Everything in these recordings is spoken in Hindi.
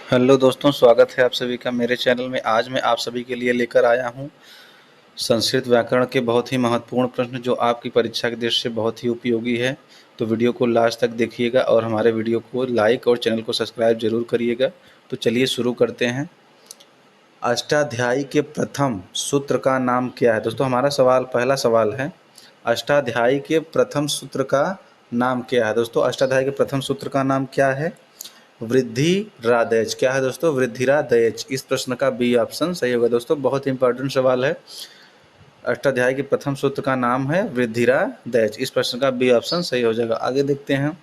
हेलो दोस्तों, स्वागत है आप सभी का मेरे चैनल में। आज मैं आप सभी के लिए लेकर आया हूँ संस्कृत व्याकरण के बहुत ही महत्वपूर्ण प्रश्न जो आपकी परीक्षा के दृष्टि से बहुत ही उपयोगी है। तो वीडियो को लास्ट तक देखिएगा और हमारे वीडियो को लाइक और चैनल को सब्सक्राइब जरूर करिएगा। तो चलिए शुरू करते हैं। अष्टाध्यायी के प्रथम सूत्र का नाम क्या है? दोस्तों हमारा पहला सवाल है, अष्टाध्यायी के प्रथम सूत्र का नाम क्या है? दोस्तों अष्टाध्यायी के प्रथम सूत्र का नाम क्या है? वृद्धिरादैच। क्या है दोस्तों? वृद्धिरादैच। इस प्रश्न का बी ऑप्शन सही होगा। दोस्तों बहुत इंपॉर्टेंट सवाल है। अष्टाध्यायी के प्रथम सूत्र का नाम है वृद्धिरादैच। इस प्रश्न का बी ऑप्शन सही हो जाएगा। आगे देखते हैं,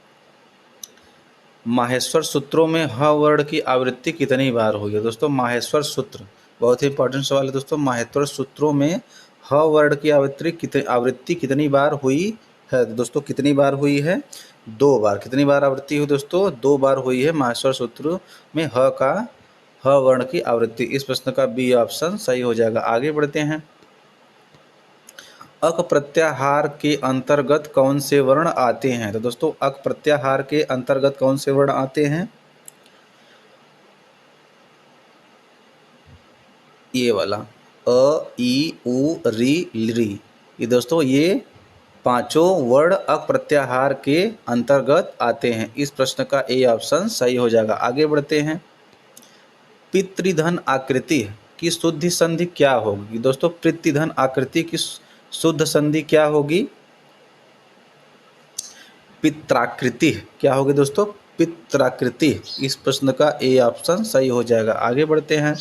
माहेश्वर सूत्रों में ह वर्ण की आवृत्ति कितनी बार हुई है? दोस्तों माहेश्वर सूत्र बहुत ही इंपॉर्टेंट सवाल है। दोस्तों माहेश्वर सूत्रों में ह वर्ण की आवृत्ति कितनी बार हुई है? दोस्तों कितनी बार हुई है? 2 बार। कितनी बार आवृत्ति हुई दोस्तों? 2 बार हुई है माहेश्वर सूत्र में ह वर्ण की आवृत्ति। इस प्रश्न का बी ऑप्शन सही हो जाएगा। आगे बढ़ते हैं, अक प्रत्याहार के अंतर्गत कौन से वर्ण आते हैं? तो दोस्तों अक प्रत्याहार के अंतर्गत कौन से वर्ण आते हैं? ये वाला अ, ई, उ, री। ये दोस्तों ये पांचों वर्ण अक प्रत्याहार के अंतर्गत आते हैं। इस प्रश्न का ए ऑप्शन सही हो जाएगा। आगे बढ़ते हैं, पितृधन आकृति की शुद्ध संधि क्या होगी? दोस्तों पितृधन आकृति की शुद्ध संधि क्या होगी? पित्राकृति। क्या होगी दोस्तों? पित्राकृति। इस प्रश्न का ए ऑप्शन सही हो जाएगा। आगे बढ़ते हैं,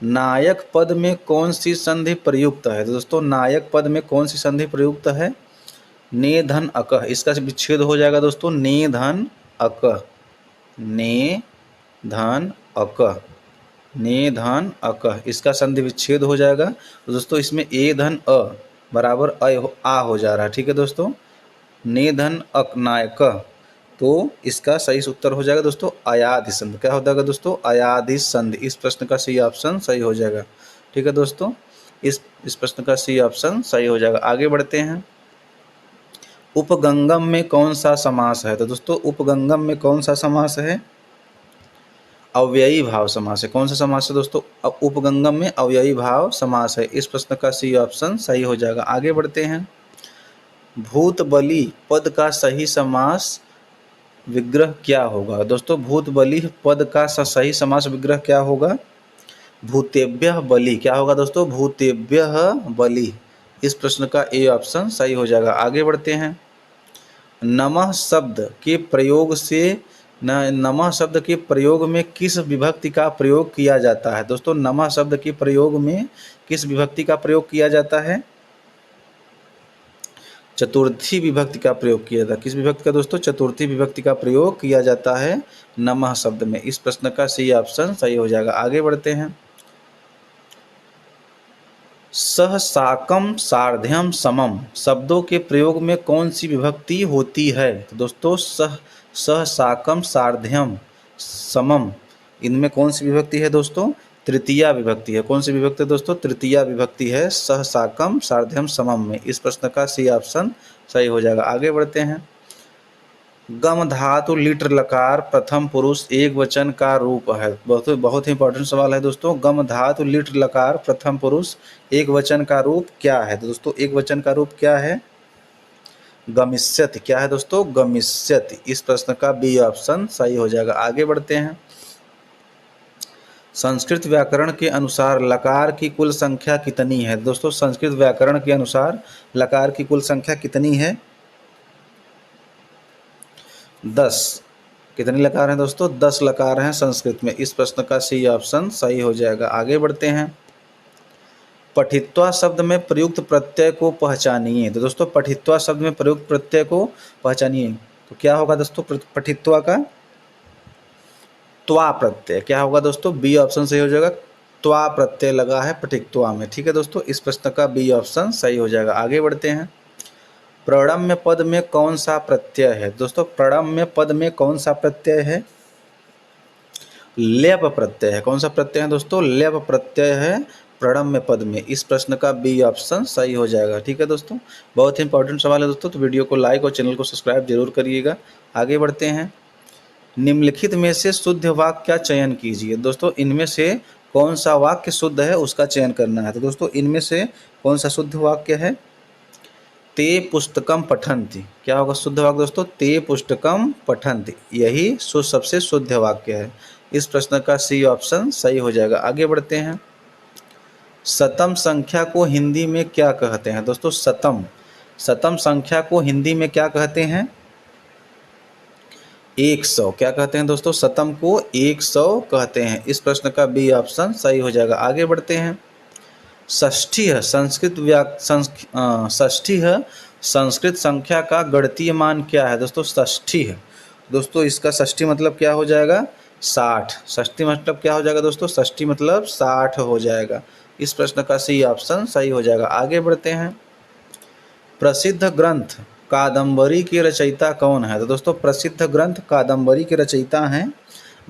नायक पद में कौन सी संधि प्रयुक्त है? तो दोस्तों नायक पद में कौन सी संधि प्रयुक्त है? ने धन अकह। इसका विच्छेद हो जाएगा दोस्तों ने धन अकह। ने धन अकह। ने धन अकह, इसका संधि विच्छेद हो जाएगा। तो दोस्तों इसमें ए धन अ बराबर आ हो जा रहा है। ठीक है दोस्तों, ने धन अक नायक, तो इसका सही उत्तर हो जाएगा दोस्तों अयाधि संधि। क्या हो जाएगा दोस्तों? अयाधि संधि। इस प्रश्न का सी ऑप्शन सही हो जाएगा। ठीक है दोस्तों, इस प्रश्न का सी ऑप्शन सही हो जाएगा। आगे बढ़ते हैं, उपगंगम में कौन सा समास है? तो दोस्तों उपगंगम में कौन सा समास है? अव्ययी भाव समास है। कौन सा समास है दोस्तों? उपगंगम में अव्ययी भाव समास है। इस प्रश्न का सी ऑप्शन सही हो जाएगा। आगे बढ़ते हैं, भूत बलि पद का सही समास विग्रह क्या होगा? दोस्तों भूत बलि पद का सही समास विग्रह क्या होगा? भूतेभ्यः बलि। क्या होगा दोस्तों? भूतेभ्यः बलि। इस प्रश्न का ए ऑप्शन सही हो जाएगा। आगे बढ़ते हैं, नमः शब्द के प्रयोग से नमः शब्द के प्रयोग में किस विभक्ति का प्रयोग किया जाता है? दोस्तों नमः शब्द के प्रयोग में किस विभक्ति का प्रयोग किया जाता है? चतुर्थी विभक्ति का प्रयोग किया जाता है। किस विभक्ति का दोस्तों? चतुर्थी विभक्ति का प्रयोग किया जाता है नमः शब्द में। इस प्रश्न का सी ऑप्शन सही हो जाएगा। आगे बढ़ते हैं, सह साकम सार्ध्यम समम शब्दों के प्रयोग में कौन सी विभक्ति होती है? तो दोस्तों सह साकम सार्ध्यम समम, इनमें कौन सी विभक्ति है दोस्तों? तृतीया विभक्ति है। कौन सी विभक्ति है दोस्तों? तृतीया विभक्ति है सह साकम सार्ध्यम समम में। इस प्रश्न का सी ऑप्शन सही हो जाएगा। आगे बढ़ते हैं, गम धातु लिट लकार प्रथम पुरुष एक वचन का रूप है। बहुत ही इंपॉर्टेंट सवाल है दोस्तों। गम धातु लिट लकार प्रथम पुरुष एक वचन का रूप क्या है? तो दोस्तों एक वचन का रूप क्या है? गमिष्यति। क्या है दोस्तों? गमिष्यति। इस प्रश्न का बी ऑप्शन सही हो जाएगा। आगे बढ़ते हैं, संस्कृत व्याकरण के अनुसार लकार की कुल संख्या कितनी है? दोस्तों संस्कृत व्याकरण के अनुसार लकार की कुल संख्या कितनी है? 10। कितनी लकार हैं दोस्तों? 10 लकार हैं संस्कृत में। इस प्रश्न का सी ऑप्शन सही हो जाएगा। आगे बढ़ते हैं, पठित्वा शब्द में प्रयुक्त प्रत्यय को पहचानिए। तो दोस्तों पठित्वा शब्द में प्रयुक्त प्रत्यय को पहचानिए। तो क्या होगा दोस्तों पठित्वा का? त्वा प्रत्यय। क्या होगा दोस्तों? बी ऑप्शन सही हो जाएगा। त्वा प्रत्यय लगा है पठित्वा में। ठीक है दोस्तों, इस प्रश्न का बी ऑप्शन सही हो जाएगा। आगे बढ़ते हैं, प्रणम्य पद में कौन सा प्रत्यय है? दोस्तों प्रणम्य पद में कौन सा प्रत्यय है? लेप प्रत्यय है। कौन सा प्रत्यय है दोस्तों? लेप प्रत्यय है प्रणम्य पद में। इस प्रश्न का बी ऑप्शन सही हो जाएगा। ठीक है दोस्तों, बहुत ही इंपॉर्टेंट सवाल है दोस्तों। तो वीडियो को लाइक और चैनल को सब्सक्राइब जरूर करिएगा। आगे बढ़ते हैं, निम्नलिखित में से शुद्ध वाक्य का चयन कीजिए। दोस्तों इनमें से कौन सा वाक्य शुद्ध है उसका चयन करना है। तो दोस्तों इनमें से कौन सा शुद्ध वाक्य है? ते पुस्तकम पठन्ति। क्या होगा शुद्ध वाक्य दोस्तों? ते पुस्तकम पठन्ति, यही सबसे शुद्ध वाक्य है। इस प्रश्न का सी ऑप्शन सही हो जाएगा। आगे बढ़ते हैं। शतम संख्या को हिंदी में क्या कहते हैं? दोस्तों शतम संख्या को हिंदी में क्या कहते हैं? 100। क्या कहते हैं दोस्तों? शतम को 100 कहते हैं। इस प्रश्न का बी ऑप्शन सही हो जाएगा। आगे बढ़ते हैं। षष्ठी है संस्कृत संख्या का गणितीय मान क्या है? दोस्तों षष्ठी है। दोस्तों इसका षष्ठी मतलब क्या हो जाएगा? 60। षष्ठी मतलब क्या हो जाएगा दोस्तों? षष्ठी मतलब 60 हो जाएगा। इस प्रश्न का सी ऑप्शन सही हो जाएगा। आगे बढ़ते हैं। प्रसिद्ध ग्रंथ कादम्बरी के रचयिता कौन है? तो दोस्तों प्रसिद्ध ग्रंथ कादम्बरी के रचयिता हैं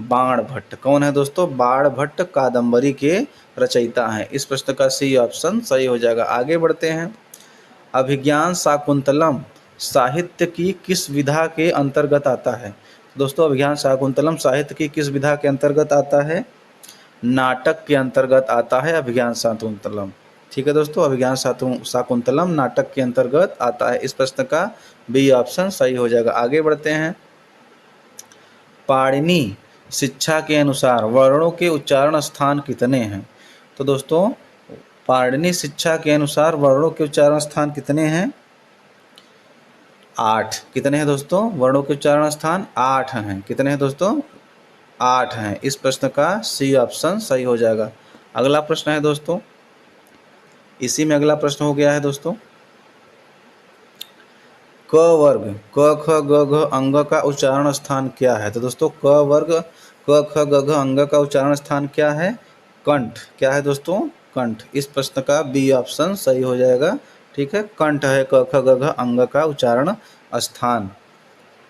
बाणभट्ट। कौन है दोस्तों? बाणभट्ट कादम्बरी के रचयिता हैं। इस प्रश्न का सी ऑप्शन सही हो जाएगा। आगे बढ़ते हैं। अभिज्ञान शाकुंतलम साहित्य की किस विधा के अंतर्गत आता है? दोस्तों अभिज्ञान शाकुंतलम साहित्य की किस विधा के अंतर्गत आता है? नाटक के अंतर्गत आता है अभिज्ञान शाकुंतलम। ठीक है दोस्तों, अभिज्ञान शाकुंतलम नाटक के अंतर्गत आता है। इस प्रश्न का बी ऑप्शन सही हो जाएगा। आगे बढ़ते हैं। पाणिनि शिक्षा के अनुसार वर्णों के उच्चारण स्थान कितने हैं? तो दोस्तों पाणिनि शिक्षा के अनुसार वर्णों के उच्चारण स्थान कितने हैं? 8। कितने हैं दोस्तों? वर्णों के उच्चारण स्थान 8 हैं। कितने हैं दोस्तों? 8 हैं। इस प्रश्न का सी ऑप्शन सही हो जाएगा। अगला प्रश्न है दोस्तों, इसी में अगला प्रश्न हो गया है दोस्तों। क वर्ग क ख ग घ अंग का उच्चारण स्थान क्या है? तो दोस्तों क वर्ग क ख ग घ अंग का उच्चारण स्थान क्या है? कंठ। क्या है दोस्तों? कंठ। इस प्रश्न का बी ऑप्शन सही हो जाएगा। ठीक है, कंठ है क ख ग घ अंग का उच्चारण स्थान।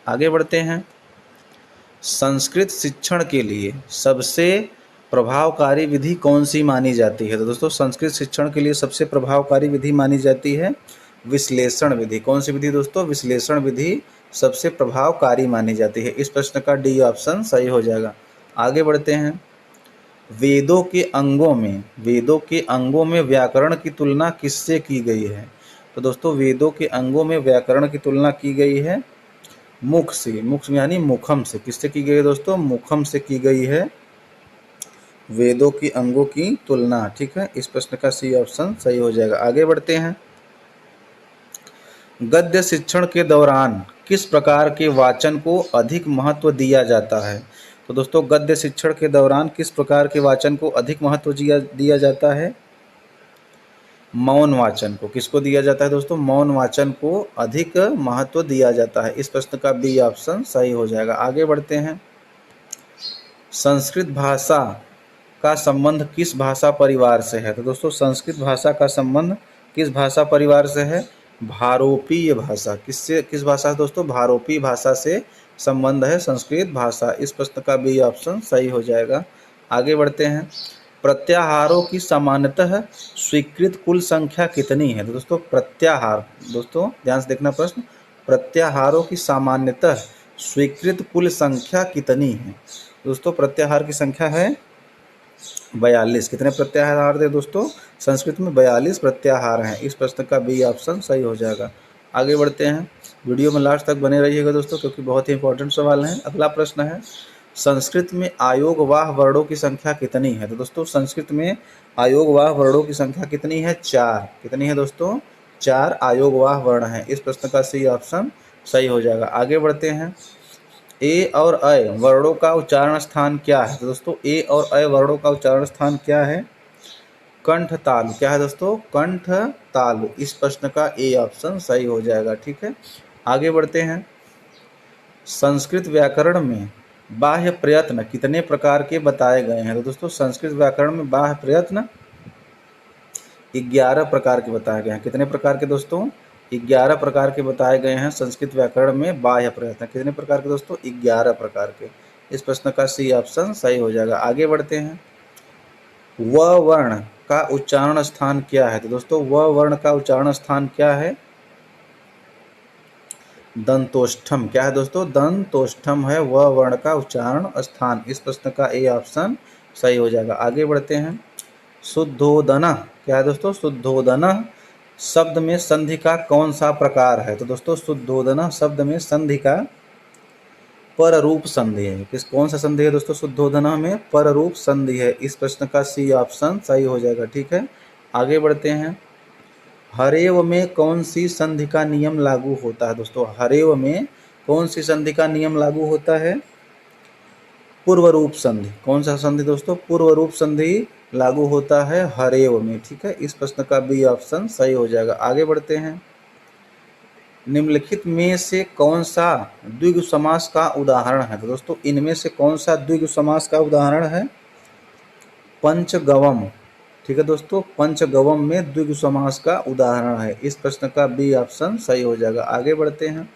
आगे बढ़ते हैं। संस्कृत शिक्षण के लिए सबसे प्रभावकारी विधि कौन सी मानी जाती है? तो दोस्तों संस्कृत शिक्षण के लिए सबसे प्रभावकारी विधि मानी जाती है विश्लेषण विधि। कौन सी विधि दोस्तों? विश्लेषण विधि सबसे प्रभावकारी मानी जाती है। इस प्रश्न का डी ऑप्शन सही हो जाएगा। आगे बढ़ते हैं। वेदों के अंगों में व्याकरण की तुलना किससे की गई है? तो दोस्तों वेदों के अंगों में व्याकरण की तुलना की गई है मुख से। मुख यानी मुखम से। किससे की गई है दोस्तों? मुखम से की गई है वेदों की अंगों की तुलना। ठीक है, इस प्रश्न का सी ऑप्शन सही हो जाएगा। आगे बढ़ते हैं। गद्य शिक्षण के दौरान किस प्रकार के वाचन को अधिक महत्व दिया जाता है? तो दोस्तों गद्य शिक्षण के दौरान किस प्रकार के वाचन को अधिक महत्व दिया जाता है? मौन वाचन को। किसको दिया जाता है दोस्तों? मौन वाचन को अधिक महत्व दिया जाता है। इस प्रश्न का बी ऑप्शन सही हो जाएगा। आगे बढ़ते हैं। संस्कृत भाषा का संबंध किस भाषा परिवार से है? तो दोस्तों संस्कृत भाषा का संबंध किस भाषा परिवार से है? भारोपीय भाषा। किस भाषा है दोस्तों? भारोपीय भाषा से संबंध है संस्कृत भाषा। इस प्रश्न का बी ऑप्शन सही हो जाएगा। आगे बढ़ते हैं। प्रत्याहारों की सामान्यतः स्वीकृत कुल संख्या कितनी है? तो दोस्तों प्रत्याहार, दोस्तों ध्यान से देखना प्रश्न, प्रत्याहारों की सामान्यतः स्वीकृत कुल संख्या कितनी है? दोस्तों प्रत्याहार की संख्या है 42। कितने प्रत्याहार थे दोस्तों? संस्कृत में 42 प्रत्याहार हैं। इस प्रश्न का बी ऑप्शन सही हो जाएगा। आगे बढ़ते हैं। वीडियो में लास्ट तक बने रहिएगा दोस्तों, क्योंकि बहुत ही इंपॉर्टेंट सवाल हैं। अगला प्रश्न है, संस्कृत में आयोगवाह वर्णों की संख्या कितनी है? तो दोस्तों संस्कृत में आयोगवाह वर्णों की संख्या कितनी है? 4। कितनी है दोस्तों? 4 आयोगवाह वर्ण हैं। इस प्रश्न का सी ऑप्शन सही हो जाएगा। आगे बढ़ते हैं। ए और अय वर्णों का उच्चारण स्थान क्या है? तो दोस्तों ए और अय वर्णों का उच्चारण स्थान क्या है? कंठ तालु। क्या है दोस्तों? कंठ तालु। इस प्रश्न का ए ऑप्शन सही हो जाएगा। ठीक है, आगे बढ़ते हैं। संस्कृत व्याकरण में बाह्य प्रयत्न कितने प्रकार के बताए गए हैं? तो दोस्तों संस्कृत व्याकरण में बाह्य प्रयत्न 11 प्रकार के बताए गए हैं। कितने प्रकार के दोस्तों? 11 प्रकार के बताए गए हैं संस्कृत व्याकरण में बाह्य प्रयत्न। कितने प्रकार के दोस्तों? 11 प्रकार के। इस प्रश्न का सी ऑप्शन सही हो जाएगा। आगे बढ़ते हैं। व वर्ण का उच्चारण स्थान क्या है? तो दोस्तों व वर्ण का उच्चारण स्थान क्या है? दंतोष्ठम क्या है दोस्तों? दंतोष्ठम है व वर्ण का उच्चारण स्थान। इस प्रश्न का ए ऑप्शन सही हो जाएगा। आगे बढ़ते हैं। शुद्धोदन क्या है दोस्तों? शुद्धोदन शब्द में संधि का कौन सा प्रकार है? तो दोस्तों शुद्धोदन शब्द में संधि का पररूप संधि है। कौन सा संधि है दोस्तों? शुद्धोदन में पररूप संधि है। इस प्रश्न का सी ऑप्शन सही हो जाएगा। ठीक है, आगे बढ़ते हैं। हरेव में कौन सी संधि का नियम लागू होता है? दोस्तों हरेव में कौन सी संधि का नियम लागू होता है? पूर्व रूप संधि। कौन सा संधि दोस्तों? पूर्व रूप संधि लागू होता है हरेव में। ठीक है, इस प्रश्न का बी ऑप्शन सही हो जाएगा। आगे बढ़ते हैं। निम्नलिखित में से कौन सा द्विगु समास का उदाहरण है? तो दोस्तों इनमें से कौन सा द्विगु समास का उदाहरण है? पंचगवम। ठीक है दोस्तों, पंचगवम में द्विगु समास का उदाहरण है। इस प्रश्न का बी ऑप्शन सही हो जाएगा। आगे बढ़ते हैं।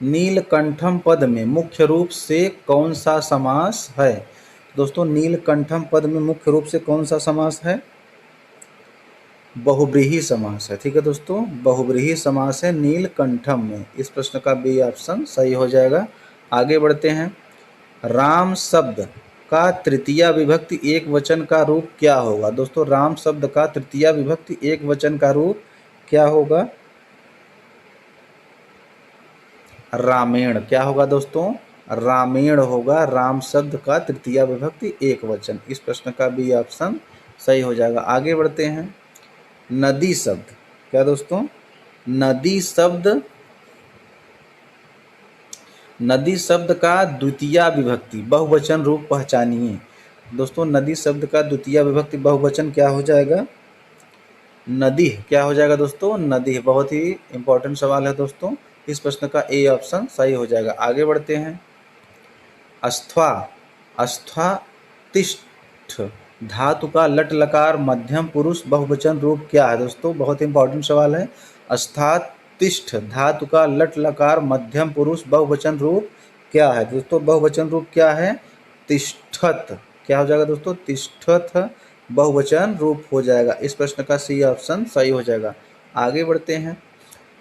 नीलकंठम पद में मुख्य रूप से कौन सा समास है? दोस्तों नीलकंठम पद में मुख्य रूप से कौन सा समास है? बहुब्रीहि समास है। ठीक है दोस्तों, बहुब्रीहि समास है नीलकंठम में। इस प्रश्न का बी ऑप्शन सही हो जाएगा। आगे बढ़ते हैं। राम शब्द का तृतीया विभक्ति एक वचन का रूप क्या होगा? दोस्तों राम शब्द का तृतीया विभक्ति एक वचन का रूप क्या होगा? रामेण। क्या होगा दोस्तों? रामेण होगा राम शब्द का तृतीया विभक्ति एक वचन। इस प्रश्न का बी ऑप्शन सही हो जाएगा। आगे बढ़ते हैं। नदी शब्द क्या दोस्तों? नदी शब्द का द्वितीया विभक्ति बहुवचन रूप पहचानिए। दोस्तों नदी शब्द का द्वितीया विभक्ति बहुवचन क्या हो जाएगा? नदी। क्या हो जाएगा दोस्तों? नदी। बहुत ही इंपॉर्टेंट सवाल है दोस्तों। इस प्रश्न का ए ऑप्शन सही हो जाएगा। आगे बढ़ते हैं। अस्थवा तिष्ठ धातु का लट लकार मध्यम पुरुष बहुवचन रूप क्या है? दोस्तों बहुत इंपॉर्टेंट सवाल है। तिष्ठ धातु का लट लकार मध्यम पुरुष बहुवचन रूप क्या है? दोस्तों बहुवचन रूप क्या है? तिष्ठत। क्या हो जाएगा दोस्तों? तिष्ठत बहुवचन रूप हो जाएगा। इस प्रश्न का सी ऑप्शन सही हो जाएगा। आगे बढ़ते हैं।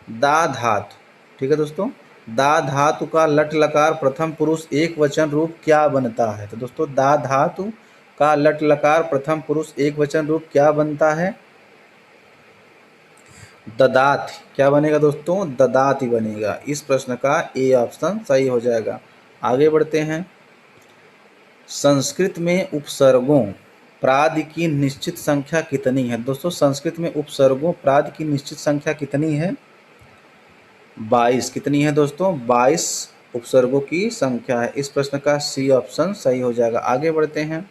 दा धातु। ठीक है दोस्तों, दा धातु का लट लकार प्रथम पुरुष एक वचन रूप क्या बनता है? तो दोस्तों दा धातु का लट लकार प्रथम पुरुष एक वचन रूप क्या बनता है? ददात। क्या बनेगा दोस्तों? ददात ही बनेगा। इस प्रश्न का ए ऑप्शन सही हो जाएगा। आगे बढ़ते हैं। संस्कृत में उपसर्गों प्रादि की निश्चित संख्या कितनी है? दोस्तों संस्कृत में उपसर्गों प्रादि की निश्चित संख्या कितनी है? 22। कितनी है दोस्तों? 22 उपसर्गों की संख्या है। इस प्रश्न का सी ऑप्शन सही हो जाएगा। आगे बढ़ते हैं।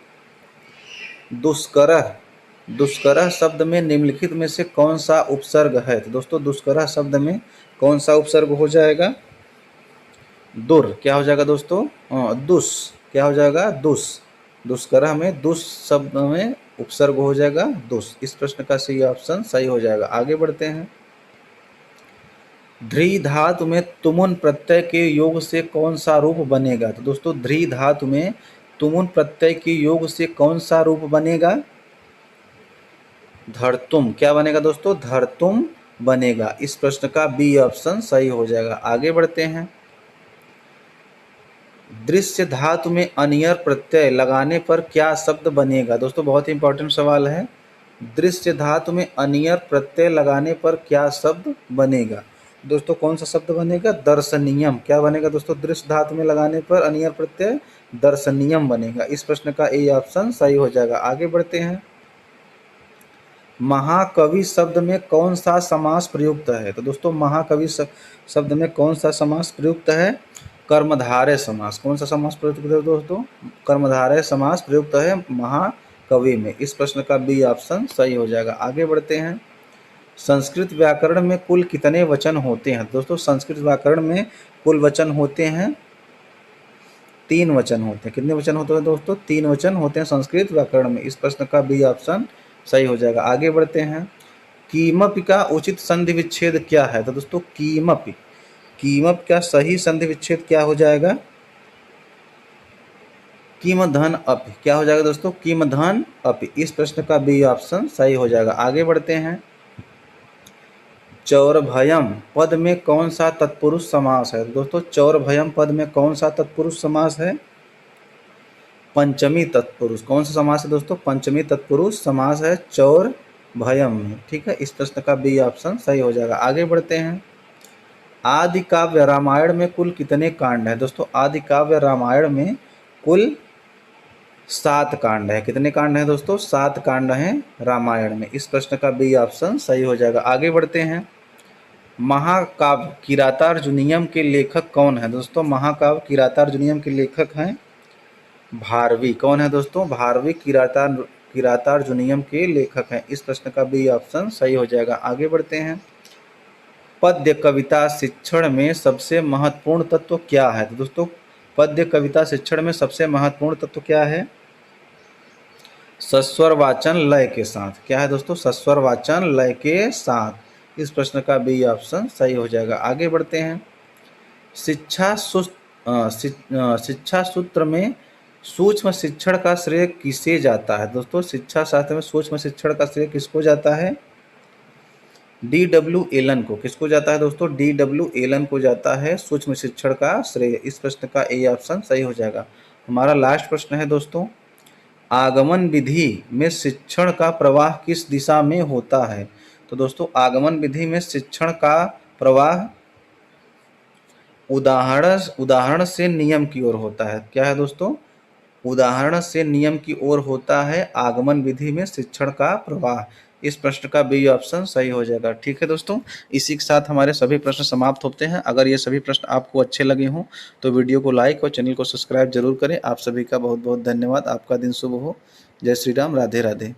दुष्करह शब्द में निम्नलिखित में से कौन सा उपसर्ग है? तो दोस्तों दुष्करह शब्द में कौन सा उपसर्ग हो जाएगा? दुर। क्या हो जाएगा दोस्तों? दुस। क्या हो जाएगा? दुस। दुष्करह में दुस शब्द में उपसर्ग हो जाएगा दुस। इस प्रश्न का सी ऑप्शन सही हो जाएगा। आगे बढ़ते हैं। ध्री धातु में तुमुन प्रत्यय के योग से कौन सा रूप बनेगा? तो दोस्तों ध्री धातु में तुमुन प्रत्यय के योग से कौन सा रूप बनेगा? धरतुम। क्या बनेगा दोस्तों? धरतुम बनेगा। इस प्रश्न का बी ऑप्शन सही हो जाएगा। आगे बढ़ते हैं। दृश्य धातु में अनियर प्रत्यय लगाने पर क्या शब्द बनेगा? दोस्तों बहुत इंपॉर्टेंट सवाल है। दृश्य धातु में अनियर प्रत्यय लगाने पर क्या शब्द बनेगा? दोस्तों कौन सा शब्द बनेगा? दर्शनीयम। क्या बनेगा दोस्तों? दृश्य धातु में लगाने पर अनियर प्रत्यय दर्शनीयम बनेगा। इस प्रश्न का ए ऑप्शन सही हो जाएगा। आगे बढ़ते हैं। महाकवि शब्द में कौन सा समास प्रयुक्त है? तो दोस्तों महाकवि शब्द में कौन सा समास प्रयुक्त है? कर्मधारय समास। कौन सा समास प्रयुक्त है दोस्तों? कर्मधारय समास प्रयुक्त है महाकवि में। इस प्रश्न का बी ऑप्शन सही हो जाएगा। आगे बढ़ते हैं। संस्कृत व्याकरण में कुल कितने वचन होते हैं? दोस्तों संस्कृत व्याकरण में कुल वचन होते हैं 3 वचन होते हैं। कितने वचन होते हैं दोस्तों? 3 वचन होते हैं संस्कृत व्याकरण में। इस प्रश्न का बी ऑप्शन सही हो जाएगा। आगे बढ़ते हैं। कीमपि का उचित संधि विच्छेद क्या है? तो दोस्तों कीमप का सही संधि विच्छेद क्या हो जाएगा? किम धन अपि। क्या हो जाएगा दोस्तों? किम धन अपि। इस प्रश्न का बी ऑप्शन सही हो जाएगा। आगे बढ़ते हैं। चौरभयम पद में कौन सा तत्पुरुष समास है? दोस्तों चौरभयम पद में कौन सा तत्पुरुष समास है? पंचमी तत्पुरुष। कौन सा समास है दोस्तों? पंचमी तत्पुरुष समास है चौर भयम में। ठीक है, इस प्रश्न का बी ऑप्शन सही हो जाएगा। आगे बढ़ते हैं। आदि काव्य रामायण में कुल कितने कांड हैं? दोस्तों आदि काव्य रामायण में कुल 7 कांड है। कितने कांड हैं दोस्तों? 7 कांड हैं रामायण में। इस प्रश्न का बी ऑप्शन सही हो जाएगा। आगे बढ़ते हैं। महाकाव्य किरातार्जुनीयम के लेखक कौन है? दोस्तों महाकाव्य किरातार्जुनीयम के लेखक हैं भारवी। कौन है दोस्तों? भारवी किरातार्जुनीयम के लेखक हैं। इस प्रश्न का बी ऑप्शन सही हो जाएगा। आगे बढ़ते हैं। पद्य कविता शिक्षण में सबसे महत्वपूर्ण तत्व क्या है? तो दोस्तों पद्य कविता शिक्षण में सबसे महत्वपूर्ण तत्व क्या है? सस्वर वाचन लय के साथ। क्या है दोस्तों? सस्वर वाचन लय के साथ। इस प्रश्न का बी ऑप्शन सही हो जाएगा। आगे बढ़ते हैं। शिक्षा सूत्र में सूक्ष्म शिक्षण का श्रेय किसे जाता है? दोस्तों शिक्षा शास्त्र में सूक्ष्म शिक्षण का श्रेय किसको जाता है? D.W. एलन को। किसको जाता है दोस्तों? D.W. एलन को जाता है सूक्ष्म शिक्षण का श्रेय। इस प्रश्न का ए ऑप्शन सही हो जाएगा। हमारा लास्ट प्रश्न है दोस्तों, आगमन विधि में शिक्षण का प्रवाह किस दिशा में होता है? तो दोस्तों आगमन विधि में शिक्षण का प्रवाह उदाहरण से नियम की ओर होता है। क्या है दोस्तों? उदाहरण से नियम की ओर होता है आगमन विधि में शिक्षण का प्रवाह। इस प्रश्न का बी ऑप्शन सही हो जाएगा। ठीक है दोस्तों, इसी के साथ हमारे सभी प्रश्न समाप्त होते हैं। अगर ये सभी प्रश्न आपको अच्छे लगे हों तो वीडियो को लाइक और चैनल को सब्सक्राइब जरूर करें। आप सभी का बहुत बहुत धन्यवाद। आपका दिन शुभ हो। जय श्री राम। राधे राधे।